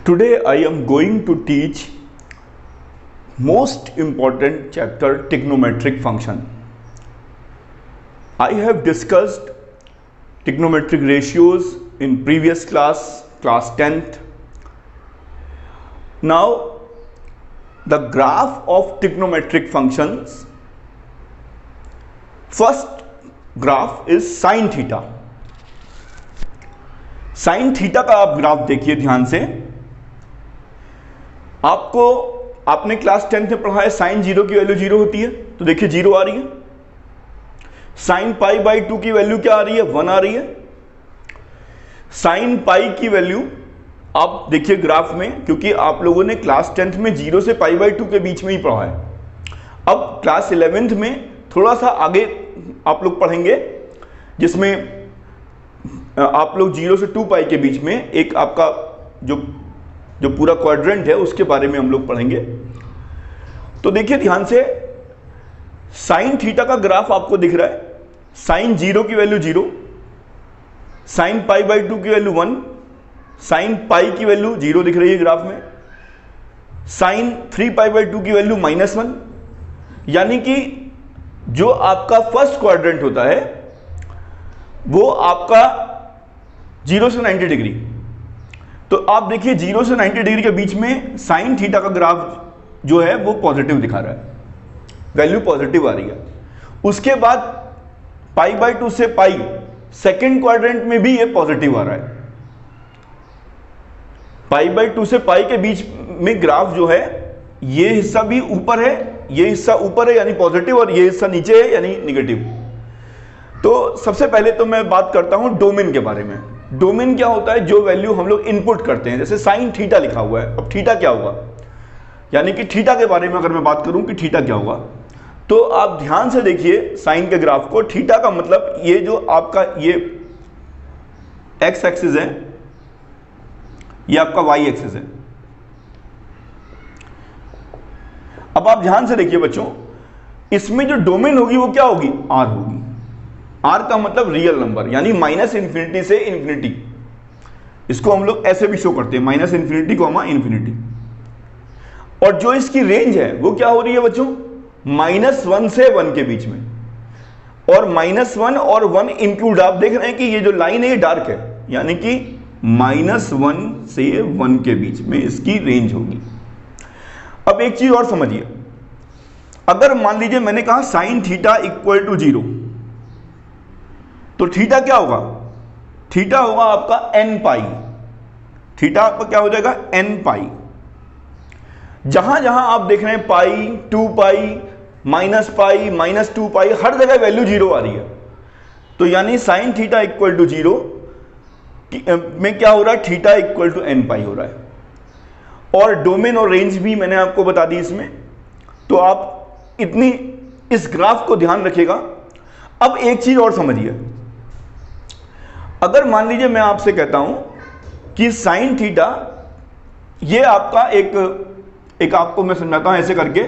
Today I am going to teach most important chapter, trigonometric function. I have discussed trigonometric ratios in previous class 10th. Now the graph of trigonometric functions, first graph is sin theta. sin theta का आप graph देखिए ध्यान से। आपने class 10th में पढ़ा है sine zero की वैल्यू जीरो होती है, तो देखिए जीरो आ रही है। साइन पाई बाई 2 की वैल्यू क्या आ रही है? 1 आ रही है। साइन पाई की वैल्यू आप देखिए ग्राफ में, क्योंकि आप लोगों ने क्लास 10th में 0 से पाई बाई 2 के बीच में ही पढ़ा है। अब क्लास 11th में थोड़ा सा आगे आप लोग पढ़ेंगे, जिसमें आप लोग 0 से 2 पाई के बीच में एक आपका जो पूरा क्वाड्रेंट है उसके बारे में हम लोग पढ़ेंगे। तो देखिए ध्यान से, साइन थीटा का ग्राफ आपको दिख रहा है। साइन जीरो की वैल्यू 0, साइन पाई बाई 2 की वैल्यू 1, साइन पाई की वैल्यू 0 दिख रही है ग्राफ में, साइन 3 पाई बाई 2 की वैल्यू -1। यानी कि जो आपका फर्स्ट क्वाड्रेंट होता है वो आपका 0 से 90 डिग्री। तो आप देखिए 0 से 90 डिग्री के बीच में साइन थीटा का ग्राफ जो है वो पॉजिटिव दिखा रहा है, वैल्यू पॉजिटिव आ रही है। उसके बाद पाई बाई 2 से पाई सेकेंड क्वाड्रेंट में भी ये पॉजिटिव आ रहा है। पाई बाई 2 से पाई के बीच में ग्राफ जो है, ये हिस्सा भी ऊपर है, ये हिस्सा ऊपर है यानी पॉजिटिव, और ये हिस्सा नीचे है यानी निगेटिव। तो सबसे पहले तो मैं बात करता हूं डोमेन के बारे में। डोमेन क्या होता है? जो वैल्यू हम लोग इनपुट करते हैं, जैसे साइन थीटा लिखा हुआ है। अब थीटा क्या होगा, यानी कि थीटा के बारे में अगर मैं बात करूं कि थीटा क्या होगा, तो आप ध्यान से देखिए साइन के ग्राफ को। थीटा का मतलब ये जो आपका ये एक्स एक्सिस है, ये आपका वाई एक्सिस है। अब आप ध्यान से देखिए बच्चों, इसमें जो डोमेन होगी वो क्या होगी? आर होगी। आर का मतलब रियल नंबर, यानी -∞ से इन्फिनिटी। इसको हम लोग ऐसे भी शो करते हैं, -∞, इन्फिनिटी। और जो इसकी रेंज है वो क्या हो रही है बच्चों? -1 से 1 के बीच में। और -1 और 1 इंक्लूड, आप देख रहे हैं कि ये जो लाइन है ये डार्क है, यानी कि -1 से 1 के बीच में इसकी रेंज होगी। अब एक चीज और समझिए, अगर मान लीजिए मैंने कहा साइन थीटा इक्वल टू 0, तो थीटा क्या होगा? थीटा होगा आपका n पाई। थीटा आपका क्या हो जाएगा? n पाई। जहां जहां आप देख रहे हैं पाई, 2 पाई, -पाई, -2 पाई, हर जगह वैल्यू 0 आ रही है। तो यानी साइन थीटा इक्वल टू 0 में क्या हो रहा है? थीटा इक्वल टू n पाई हो रहा है। और डोमेन और रेंज भी मैंने आपको बता दी इसमें। तो आप इतनी इस ग्राफ को ध्यान रखिएगा। अब एक चीज और समझिए, अगर मान लीजिए मैं आपसे कहता हूं कि साइन थीटा, ये आपका एक आपको मैं समझाता हूं ऐसे करके,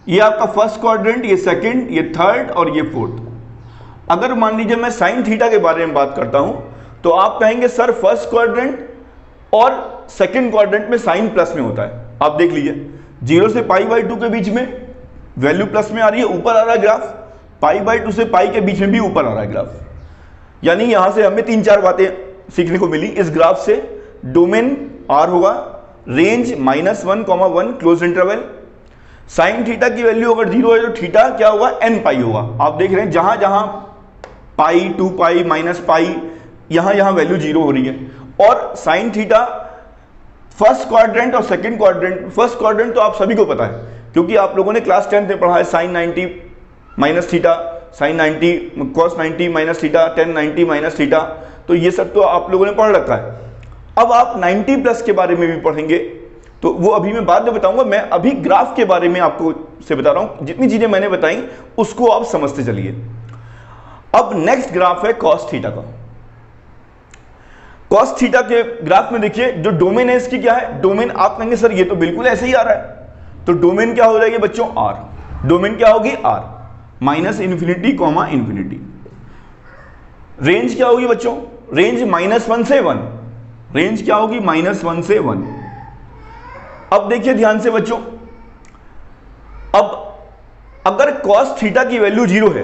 ये आपका फर्स्ट क्वाड्रेंट, ये सेकंड, ये थर्ड और ये फोर्थ। अगर मान लीजिए मैं साइन थीटा के बारे में बात करता हूं, तो आप कहेंगे सर फर्स्ट क्वाड्रेंट और सेकंड क्वाड्रेंट में साइन प्लस में होता है। आप देख लीजिए 0 से पाई बाई 2 के बीच में वैल्यू प्लस में आ रही है, ऊपर आ रहा है ग्राफ। पाई बाई 2 से पाई के बीच में भी ऊपर आ रहा है ग्राफ। यानी यहां से हमें 3-4 बातें सीखने को मिली इस ग्राफ से। डोमेन आर होगा, range -1, 1 close interval. Sine theta की वैल्यू अगर 0 है तो थीटा क्या होगा? n पाई होगा। आप देख रहे हैं जहां जहां पाई, 2 पाई, -पाई, यहां वैल्यू 0 हो रही है। और साइन थीटा फर्स्ट क्वाड्रेंट और सेकंड क्वाड्रेंट, फर्स्ट क्वाड्रेंट तो आप सभी को पता है, क्योंकि आप लोगों ने क्लास 10th में पढ़ा है sine 90 minus theta, sine 90 cos 90 minus theta, tan 90 minus theta. तो ये सब तो आप लोगों ने पढ़ रखा है। अब आप 90 प्लस के बारे में भी पढ़ेंगे, तो वो अभी मैं बाद में बताऊंगा। मैं अभी ग्राफ के बारे में आपको से बता रहा हूं। जितनी चीजें मैंने बताई उसको आप समझते चलिए। अब नेक्स्ट ग्राफ है cos थीटा का। cos थीटा के ग्राफ में देखिए जो डोमेन है इसकी क्या है? डोमेन आप कहेंगे सर ये तो बिल्कुल ऐसे ही आ रहा है, तो डोमेन क्या हो जाएगी बच्चों? r। डोमेन क्या होगी? r, -∞, infinity. रेंज क्या होगी बच्चों? रेंज -1 से 1। रेंज क्या होगी? -1 से 1। अब देखिए ध्यान से बच्चों, अब अगर cos थीटा की वैल्यू 0 है,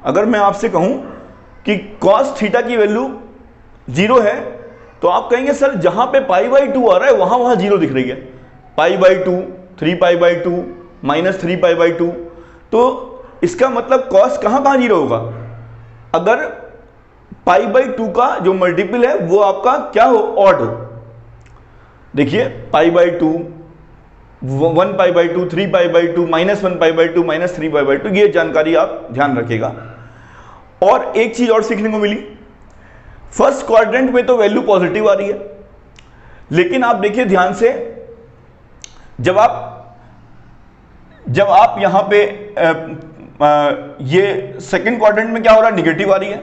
अगर मैं आपसे कहूं कि cos थीटा की वैल्यू 0 है, तो आप कहेंगे सर जहां पे π/2 आ रहा है वहां 0 दिख रही है, π/2, 3π/2, -3π/2, तो इसका मतलब cos कहां 0 होगा? अगर π/2 का जो मल्टीपल है वो आपका क्या हो? ऑड हो। देखिए π/2, 1π/2, 3π/2, -1π/2, -3π/2, ये जानकारी आप ध्यान रखिएगा। और एक चीज और सीखने को मिली, फर्स्ट क्वाड्रेंट में तो वैल्यू पॉजिटिव आ रही है, लेकिन आप देखिए ध्यान से, जब आप यहां पे ये सेकंड क्वाड्रेंट में क्या हो रहा है? निगेटिव आ रही है।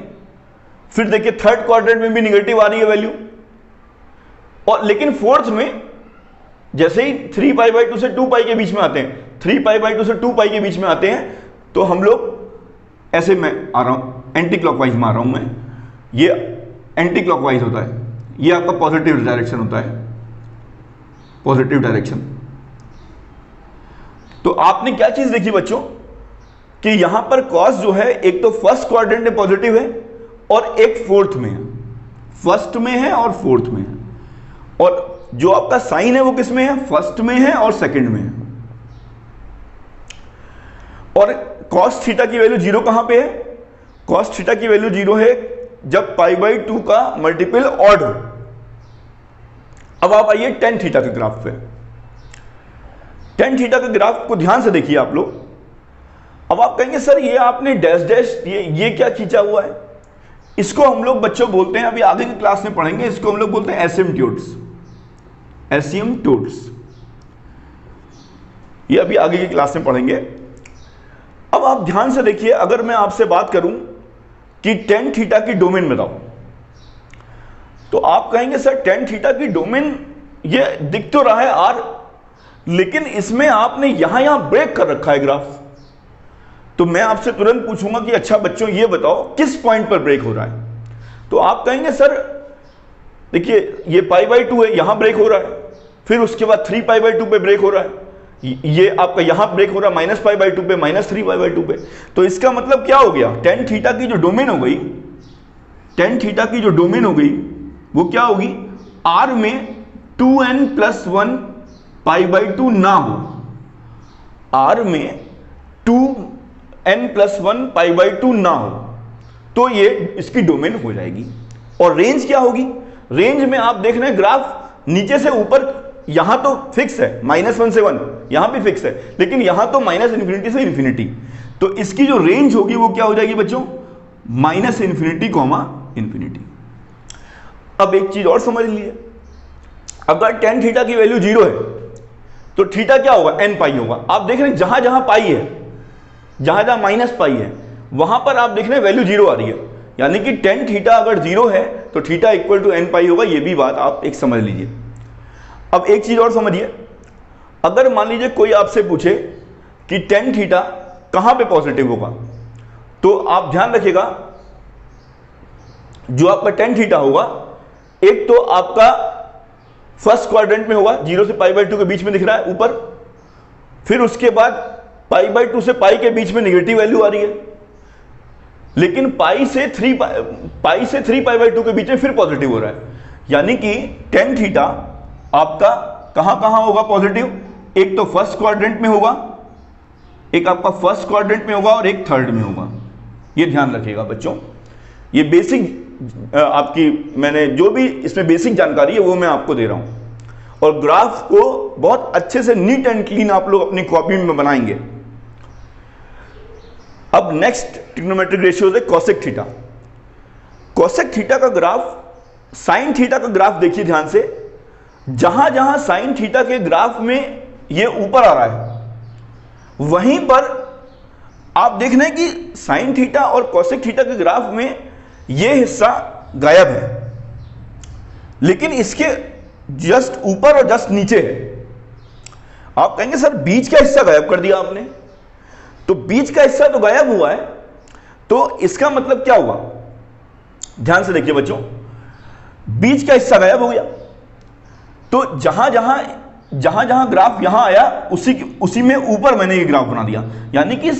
फिर देखिए थर्ड क्वाड्रेंट में भी निगेटिव आ रही है वैल्यू, और लेकिन फोर्थ में जैसे ही 3π/2 से 2π के बीच में आते हैं, 3π/2 से 2π के बीच में आते हैं, तो हम लोग ऐसे में आ रहा हूं, एंटी क्लॉकवाइज में आ रहा हूं मैं, ये एंटी क्लॉकवाइज होता है, ये आपका पॉजिटिव डायरेक्शन होता है, पॉजिटिव डायरेक्शन। तो आपने क्या चीज देखी बच्चों कि यहां पर कॉस जो है एक तो फर्स्ट क्वाड्रेंट में पॉजिटिव है और एक फोर्थ में है, फर्स्ट में है और फोर्थ में है, और जो आपका साइन है वो किस में है? फर्स्ट में है और सेकंड में है। और cos थीटा की वैल्यू 0 कहां पे है? cos थीटा की वैल्यू 0 है जब π/2 का मल्टीपल ऑड हो। अब आप आइए tan थीटा के ग्राफ पे। tan थीटा के ग्राफ को ध्यान से देखिए आप लोग। अब आप कहेंगे सर ये आपने डैश डैश ये क्या खींचा हुआ है? इसको हम लोग बच्चों बोलते हैं, अभी आगे की क्लास में पढ़ेंगे, इसको हम लोग बोलते हैं एसिम्प्टोट्स, एसिम्प्टोट्स, ये अभी आगे की क्लास में पढ़ेंगे। अब आप ध्यान से देखिए, अगर मैं आपसे बात करूं कि tan थीटा की डोमेन बताओ, तो आप कहेंगे सर tan थीटा की डोमेन ये दिख तो रहा है R, लेकिन इसमें आपने यहां ब्रेक कर रखा है ग्राफ। तो मैं आपसे तुरंत पूछूंगा कि अच्छा बच्चों ये बताओ किस पॉइंट पर ब्रेक हो रहा है? तो आप कहेंगे सर देखिए ये π/2 है, यहां ब्रेक हो रहा है, फिर उसके बाद 3π/2 पे ब्रेक हो रहा है, ये आपका यहां ब्रेक हो रहा है -π/2 पे, -3π/2 पे। तो इसका मतलब क्या हो गया? tan थीटा की जो डोमेन हो गई, tan थीटा की जो डोमेन हो गई वो क्या होगी? R में 2n+1 π/2 ना हो, R में 2n+1 π/2 ना हो, तो ये इसकी डोमेन हो जाएगी। और रेंज क्या होगी? रेंज में आप देख रहे हैं ग्राफ नीचे से ऊपर, यहां तो फिक्स है -1 से 1, यहां भी फिक्स है, लेकिन यहां तो -∞ से इन्फिनिटी, तो इसकी जो रेंज होगी वो क्या हो जाएगी बच्चों? -∞, अब एक चीज और समझ लीजिए, अगर tan थीटा की वैल्यू 0 है तो थीटा क्या होगा? n π होगा। आप देख रहे हैं जहां जहां पाई है, जहां जहां -π है, वहां पर आप देख रहे हैं वैल्यू 0 आ रही है, यानी कि tan थीटा अगर 0 है तो थीटा इक्वल टू n π होगा। ये भी बात आप एक समझ लीजिए। अब एक चीज और समझिए, अगर मान लीजिए कोई आपसे पूछे कि tan थीटा कहां पे पॉजिटिव होगा, तो आप ध्यान रखिएगा जो आपका tan थीटा होगा, एक तो आपका फर्स्ट क्वाड्रेंट में होगा, 0 से π/2 के बीच में दिख रहा है ऊपर, फिर उसके बाद π/2 से π के बीच में नेगेटिव वैल्यू आ रही है, लेकिन π से 3π/2 के बीच में फिर पॉजिटिव हो रहा है, यानी कि tan थीटा आपका कहां कहां होगा पॉजिटिव? एक तो फर्स्ट क्वाड्रेंट में होगा, एक आपका फर्स्ट क्वाड्रेंट में होगा और एक थर्ड में होगा। ये ध्यान रखिएगा बच्चों, ये बेसिक आपकी मैंने जो भी इसमें बेसिक जानकारी है वो मैं आपको दे रहा हूं, और ग्राफ को बहुत अच्छे से नीट एंड क्लीन आप लोग अपनी कॉपी में बनाएंगे। अब नेक्स्ट ट्रिग्नोमेट्रिक रेशियो है कोसेक थीटा। कोसेक थीटा का ग्राफ साइन थीटा का ग्राफ देखिए ध्यान से, जहां जहां साइन थीटा के ग्राफ में ये ऊपर आ रहा है, वहीं पर आप देख रहे हैं कि साइन थीटा और कोसेक थीटा के ग्राफ में ये हिस्सा गायब है, लेकिन इसके जस्ट ऊपर और जस्ट नीचे है। आप कहेंगे सर बीच का हिस्सा गायब कर दिया आपने, तो बीच का हिस्सा तो गायब हुआ है, तो इसका मतलब क्या हुआ? ध्यान से देखिए बच्चों, बीच का हिस्सा गायब हो गया, तो जहां जहां जहां जहां ग्राफ यहां आया उसी में ऊपर मैंने ये ग्राफ बना दिया। यानी कि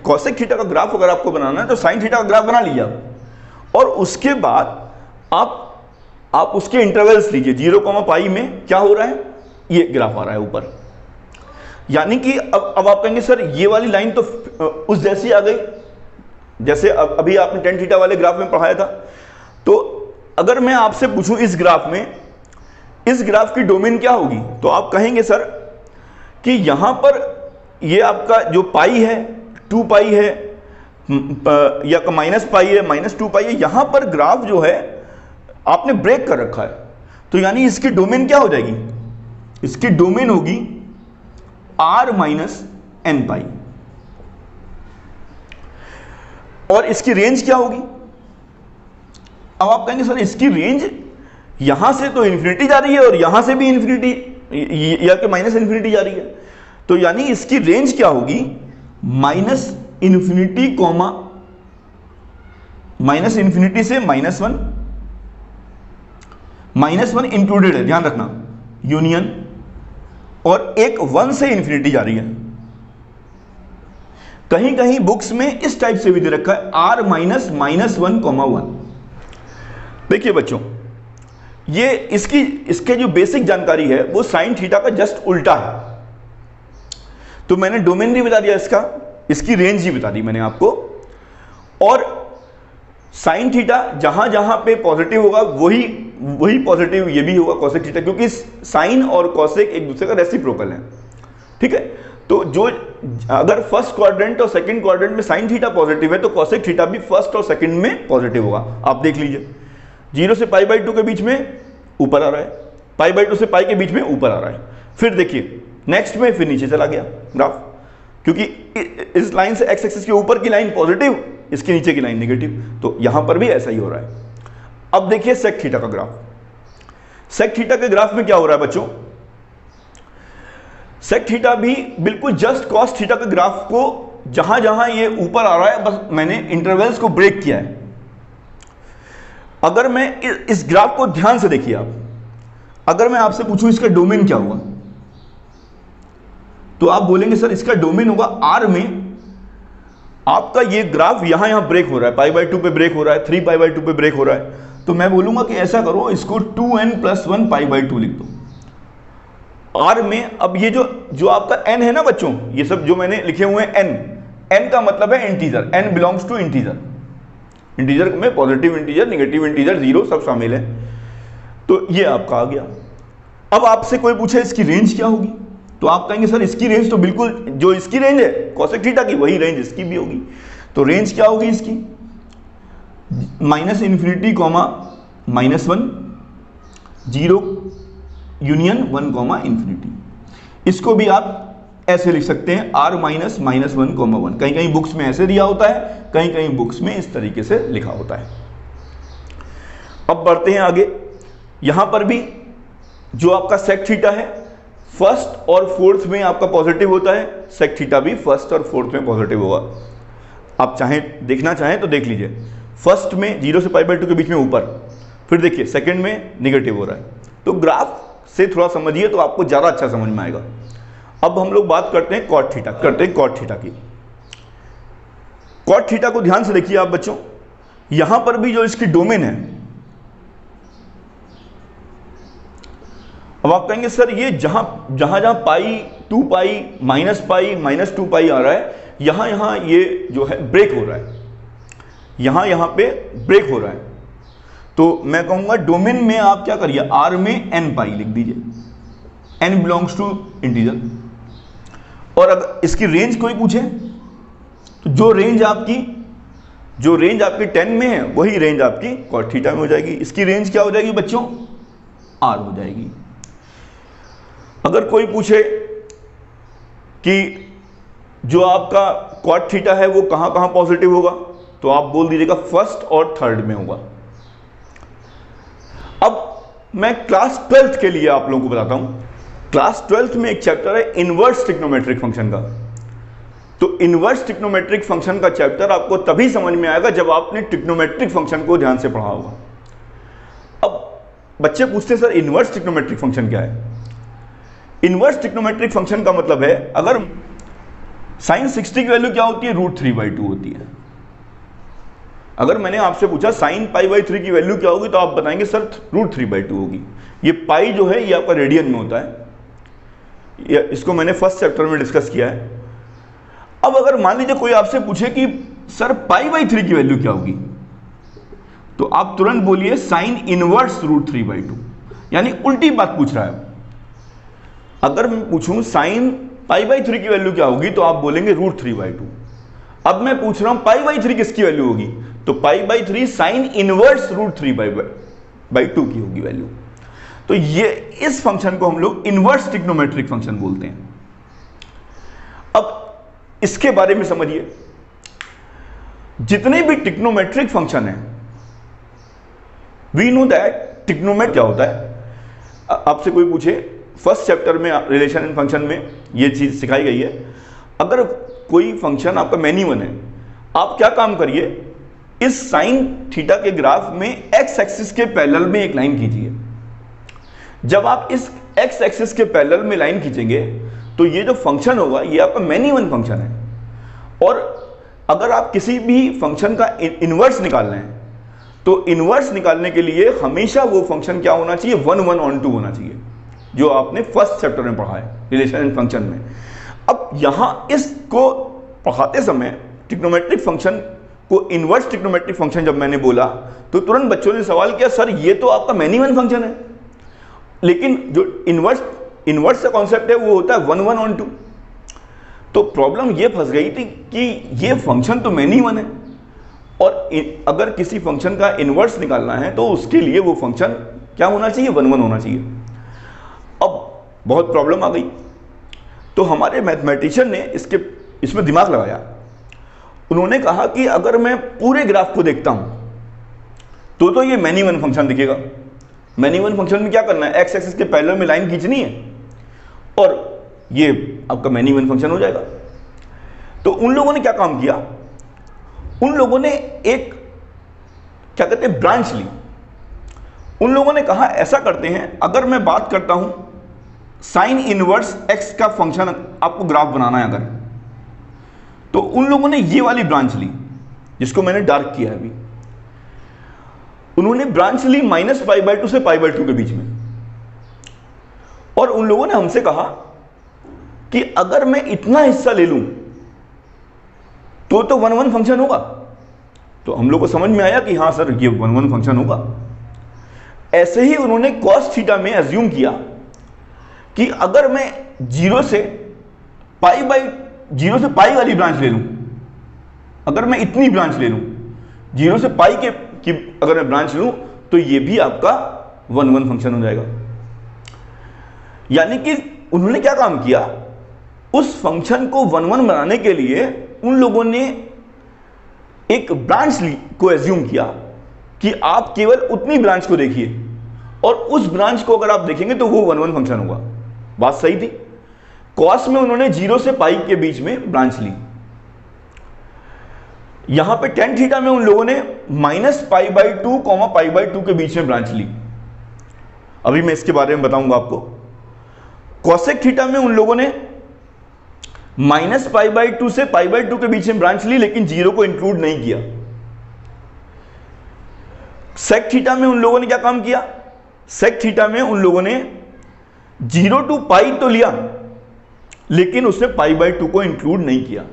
कॉसेक थीटा का ग्राफ अगर आपको बनाना है तो साइन थीटा का ग्राफ बना लिया, और उसके बाद आप उसके इंटरवल्स लीजिए, 0, पाई में क्या हो रहा है, ये ग्राफ आ रहा है ऊपर। यानी कि अब आप कहेंगे सर ये वाली लाइन तो उस जैसी आ गई जैसे अभी आपने टेन थीटा वाले ग्राफ में पढ़ाया था। तो अगर मैं आपसे पूछूं इस ग्राफ की डोमेन क्या होगी, तो आप कहेंगे सर कि यहां पर ये आपका जो पाई है 2 पाई है या माइनस पाई है, -2 पाई है, यहां पर ग्राफ जो है आपने ब्रेक कर रखा है। तो यानी इसकी डोमेन क्या हो जाएगी, इसकी डोमेन होगी r - n पाई, और इसकी रेंज क्या होगी। अब आप कहेंगे सर इसकी रेंज यहां से तो इंफिनिटी जा रही है और यहां से भी इंफिनिटी या कि -इन्फिनिटी जा रही है, तो यानी इसकी रेंज क्या होगी, -इन्फिनिटी से -1 इंक्लूडेड है, ध्यान रखना, यूनियन, और एक 1 से इंफिनिटी जा रही है। कहीं कहीं बुक्स में इस टाइप से भी दे रखा है r -1, देखिए बच्चों, ये इसके जो बेसिक जानकारी है वो साइन थीटा का जस्ट उल्टा है। तो मैंने डोमेन भी बता दिया इसकी रेंज भी बता दी मैंने आपको, और साइन थीटा जहां जहां पे पॉजिटिव होगा वही पॉजिटिव ये भी होगा कोसेक थीटा, क्योंकि साइन और कोसेक एक दूसरे का रेसिप्रोकल है, ठीक है। तो अगर फर्स्ट क्वाड्रेंट और सेकंड क्वाड्रेंट में साइन थीटा पॉजिटिव है तो कोसेक थीटा भी फर्स्ट और सेकंड में पॉजिटिव होगा। आप देख लीजिए, 0 से π/2 के बीच में ऊपर आ रहा है, π/2 से पाई के बीच में ऊपर आ रहा है, फिर देखिए नेक्स्ट में फिर नीचे चला गया ग्राफ, क्योंकि इस लाइन से एक्स एक्सिस के ऊपर की लाइन पॉजिटिव, इसके नीचे की लाइन नेगेटिव, तो यहां पर भी ऐसा ही हो रहा है। अब देखिए सेक थीटा का ग्राफ, सेक थीटा के ग्राफ में क्या हो रहा है बच्चों, सेक थीटा भी बिल्कुल जस्ट कॉस थीटा के ग्राफ को जहां जहां ये ऊपर आ रहा है, बस मैंने इंटरवल्स को ब्रेक किया है। अगर मैं इस ग्राफ को ध्यान से देखिए आप, अगर मैं आपसे पूछूं इसका डोमेन क्या होगा, तो आप बोलेंगे सर इसका डोमेन होगा r में आपका ये ग्राफ यहां ब्रेक हो रहा है, π/2 पे ब्रेक हो रहा है, 3π/2 पे ब्रेक हो रहा है, तो मैं बोलूंगा कि ऐसा करो, इसको 2n+1 π/2 लिख दो r में। अब ये जो आपका n है ना बच्चों, ये सब जो मैंने लिखे हुए हैं n का मतलब है integer, n belongs to integer, integer में पॉजिटिव इंटीजर, नेगेटिव इंटीजर, 0 सब शामिल है, तो ये आपका आ गया। अब आपसे कोई पूछे इसकी रेंज क्या होगी, तो आप कहेंगे सर इसकी रेंज तो बिल्कुल जो इसकी रेंज है कोसेक थीटा की वही रेंज इसकी भी होगी। तो रेंज क्या होगी इसकी, -∞, -1, 0 यूनियन 1, इसको भी आप ऐसे लिख सकते हैं r -1, कहीं कहीं बुक्स में ऐसे दिया होता है, कहीं कहीं बुक्स में इस तरीके से लिखा होता है। अब बढ़ते हैं आगे, यहां पर भी जो आपका सेक थीटा है फर्स्ट और फोर्थ में आपका पॉजिटिव होता है, सेक थीटा भी फर्स्ट और फोर्थ में पॉजिटिव होगा। आप देखना चाहें तो देख लीजिए, फर्स्ट में 0 से π/2 के बीच में ऊपर, फिर देखिए सेकंड में निगेटिव हो रहा है। तो ग्राफ से थोड़ा समझिए तो आपको ज्यादा अच्छा समझ में आएगा। अब हम लोग बात करते हैं कॉट थीटा की। कॉट थीटा को ध्यान से देखिए आप बच्चों, यहां पर भी जो इसकी डोमेन है, अब आप कहेंगे सर ये जहां पाई 2 पाई -2 पाई आ रहा है, यहां ये जो है ब्रेक हो रहा है, यहां पे ब्रेक हो रहा है। तो मैं कहूंगा डोमेन में आप क्या करिए, r में n पाई लिख दीजिए, n बिलोंग्स टू इंटीजर। और अगर इसकी रेंज कोई पूछे तो जो रेंज आपकी 10 में है वही रेंज आपकी कॉट थीटा में हो जाएगी। इसकी रेंज क्या हो जाएगी बच्चों, r हो जाएगी। अगर कोई पूछे कि जो आपका कॉट थीटा है वो कहां कहां पॉजिटिव होगा, तो आप बोल दीजिएगा फर्स्ट और थर्ड में होगा। अब मैं क्लास 12th के लिए आप लोगों को बताता हूं, क्लास 12th में एक चैप्टर है इनवर्स ट्रिग्नोमेट्रिक फंक्शन का। तो इनवर्स ट्रिग्नोमेट्रिक फंक्शन का चैप्टर आपको तभी समझ में आएगा जब आपने ट्रिग्नोमेट्रिक फंक्शन को ध्यान से पढ़ा होगा। अब बच्चे पूछते हैं सर इनवर्स ट्रिग्नोमेट्रिक फंक्शन क्या है। इनवर्स ट्रिग्नोमेट्रिक फंक्शन का मतलब है, अगर साइन 60 की वैल्यू क्या होती है, √3/2 होती है। अगर मैंने आपसे पूछा साइन π/3 की वैल्यू क्या होगी, तो आप बताएंगे सर √3/2 होगी। ये पाई जो है ये आपका रेडियन में होता है, इसको मैंने फर्स्ट चैप्टर में डिस्कस किया है। अब अगर मान लीजिए कोई आपसे पूछे कि सर π/3 की वैल्यू क्या होगी, तो आप तुरंत बोलिए साइन इनवर्स √3/2, यानी उल्टी बात पूछ रहा है। अगर मैं पूछूं साइन π/3 की वैल्यू क्या होगी, तो आप बोलेंगे √3/2। अब मैं पूछ रहा हूं π/3 किसकी वैल्यू होगी, तो π/3 साइन इनवर्स √3/2 की होगी वैल्यू। तो ये इस फंक्शन को हम लोग इनवर्स ट्रिग्नोमेट्रिक फंक्शन बोलते हैं। अब इसके बारे में समझिए, जितने भी ट्रिग्नोमेट्रिक फंक्शन है, वी नो दैट ट्रिग्नोमेट क्या होता है। आपसे कोई पूछे, फर्स्ट चैप्टर में रिलेशन एंड फंक्शन में ये चीज सिखाई गई है। अगर कोई फंक्शन आपका मैनी वन है, आप क्या काम करिए, इस साइन थीटा के ग्राफ में एक्स एक्सिस के पैरेलल में एक लाइन खींचिए। जब आप इस एक्स एक्सिस के पैरेलल में लाइन खींचेंगे तो ये जो फंक्शन होगा ये आपका मैनी वन फंक्शन है। और अगर आप किसी भी फंक्शन का इनवर्स निकाल रहे हैं, तो इनवर्स निकालने के लिए हमेशा वो फंक्शन क्या होना चाहिए, 1/1 होना चाहिए, जो आपने फर्स्ट चैप्टर में पढ़ा है रिलेशन एंड फंक्शन में। अब यहां इसको पढ़ाते समय ट्रिग्नोमेट्रिक फंक्शन को इनवर्स ट्रिग्नोमेट्रिक फंक्शन जब मैंने बोला, तो तुरंत बच्चों ने सवाल किया, सर ये तो आपका मैनी वन फंक्शन है, लेकिन जो इनवर्स का कॉन्सेप्ट है वो होता है 1/1। तो प्रॉब्लम ये फंस गई थी कि ये फंक्शन तो मैनी वन है, और अगर किसी फंक्शन का इनवर्स निकालना है तो उसके लिए वो फंक्शन क्या होना चाहिए, 1/1 होना चाहिए। अब बहुत प्रॉब्लम आ गई, तो हमारे मैथमेटिशियन ने इसमें दिमाग लगाया। उन्होंने कहा कि अगर मैं पूरे ग्राफ को देखता हूं तो ये मैनी वन फंक्शन दिखेगा। मैनी वन फंक्शन में क्या करना है, एक्स एक्सिस के पैरेलल में लाइन खींचनी है और ये आपका मैनी वन फंक्शन हो जाएगा। तो उन लोगों ने क्या काम किया, उन लोगों ने एक क्या कहते हैं ब्रांच ली। उन लोगों ने कहा ऐसा करते हैं, अगर मैं बात करता हूं साइन इनवर्स एक्स का फंक्शन आपको ग्राफ बनाना है अगर, तो उन लोगों ने ये वाली ब्रांच ली जिसको मैंने डार्क किया है अभी। उन्होंने ब्रांच ली -π/2 से π/2 के बीच में, और उन लोगों ने हमसे कहा कि अगर मैं इतना हिस्सा ले लूं तो 1/1 फंक्शन होगा। तो हम लोग को समझ में आया कि हाँ सर ये 1/1 फंक्शन होगा। ऐसे ही उन्होंने cos थीटा में अज्यूम किया कि अगर मैं 0 से π वाली ब्रांच ले लूं, अगर मैं इतनी ब्रांच ले लूं 0 से π की अगर मैं ब्रांच लूं, तो ये भी आपका 1/1 फंक्शन हो जाएगा। यानी कि उन्होंने क्या काम किया, उस फंक्शन को 1/1 बनाने के लिए उन लोगों ने एक ब्रांच को एज्यूम किया कि आप केवल उतनी ब्रांच को देखिए, और उस ब्रांच को अगर आप देखेंगे तो वो 1/1 फंक्शन होगा। बात सही थी। कॉस में उन्होंने 0 से π के बीच में ब्रांच ली। यहां पे tan थीटा में उन लोगों ने -π/2, π/2 के बीच में ब्रांच ली। अभी मैं इसके बारे में बताऊंगा आपको। कोसेक थीटा में उन लोगों ने -π/2 से π/2 के बीच में ब्रांच ली, लेकिन 0 को इंक्लूड नहीं किया। सेक थीटा में उन लोगों ने क्या काम किया, सेक थीटा में उन लोगों ने 0 to π तो लिया, लेकिन उसने π/2 को इंक्लूड नहीं किया।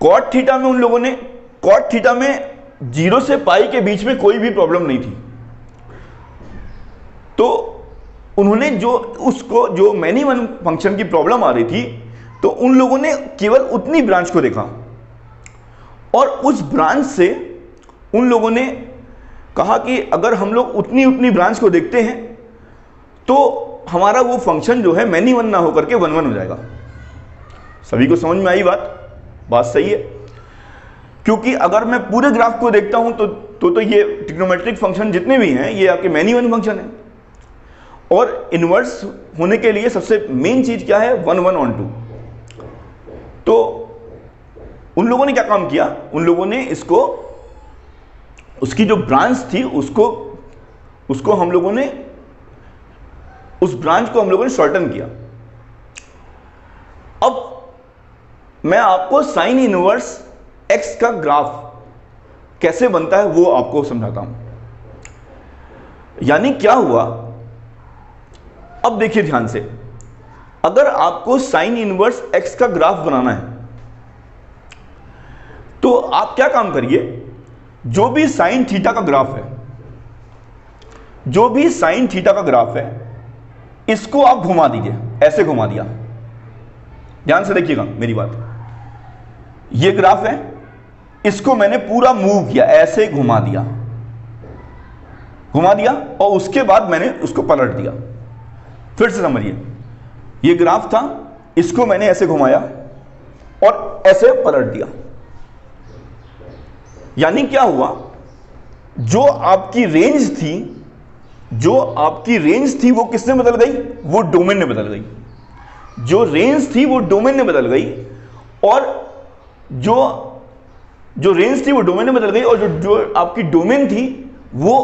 कॉट थीटा में उन लोगों ने, कॉट थीटा में 0 से π के बीच में कोई भी प्रॉब्लम नहीं थी, तो उन्होंने जो मैनी वन फंक्शन की प्रॉब्लम आ रही थी, तो उन लोगों ने केवल उतनी ब्रांच को देखा, और उस ब्रांच से उन लोगों ने कहा कि अगर हम लोग उतनी ब्रांच को देखते हैं तो हमारा वो फंक्शन जो है मैनी वन ना होकर के 1/1 हो जाएगा। सभी को समझ में आई बात सही है। क्योंकि अगर मैं पूरे ग्राफ को देखता हूं तो ये ट्रिग्नोमेट्रिक फंक्शन जितने भी हैं ये आपके मैनी वन फंक्शन है, और इनवर्स होने के लिए सबसे मेन चीज क्या है, 1/1 तो उन लोगों ने क्या काम किया, उन लोगों ने इसको, उसकी जो ब्रांच थी उसको हम लोगों ने उस ब्रांच को हम लोगों ने शॉर्टन किया। अब मैं आपको साइन इनवर्स एक्स का ग्राफ कैसे बनता है वो आपको समझाता हूं। यानी क्या हुआ, अब देखिए ध्यान से, अगर आपको साइन इनवर्स एक्स का ग्राफ बनाना है तो आप क्या काम करिए, जो भी साइन थीटा का ग्राफ है, जो भी साइन थीटा का ग्राफ है, इसको आप घुमा दीजिए, ऐसे घुमा दिया। ध्यान से देखिएगा मेरी बात, ये ग्राफ है, इसको मैंने पूरा मूव किया, ऐसे घुमा दिया, और उसके बाद मैंने उसको पलट दिया। फिर से समझिए, ये ग्राफ था, इसको मैंने ऐसे घुमाया और ऐसे पलट दिया। यानी क्या हुआ, जो आपकी रेंज थी वो किसने बदल गई, वो डोमेन में बदल गई। जो रेंज थी वो डोमेन में बदल गई, और जो रेंज थी वो डोमेन में बदल गई, और जो आपकी डोमेन थी वो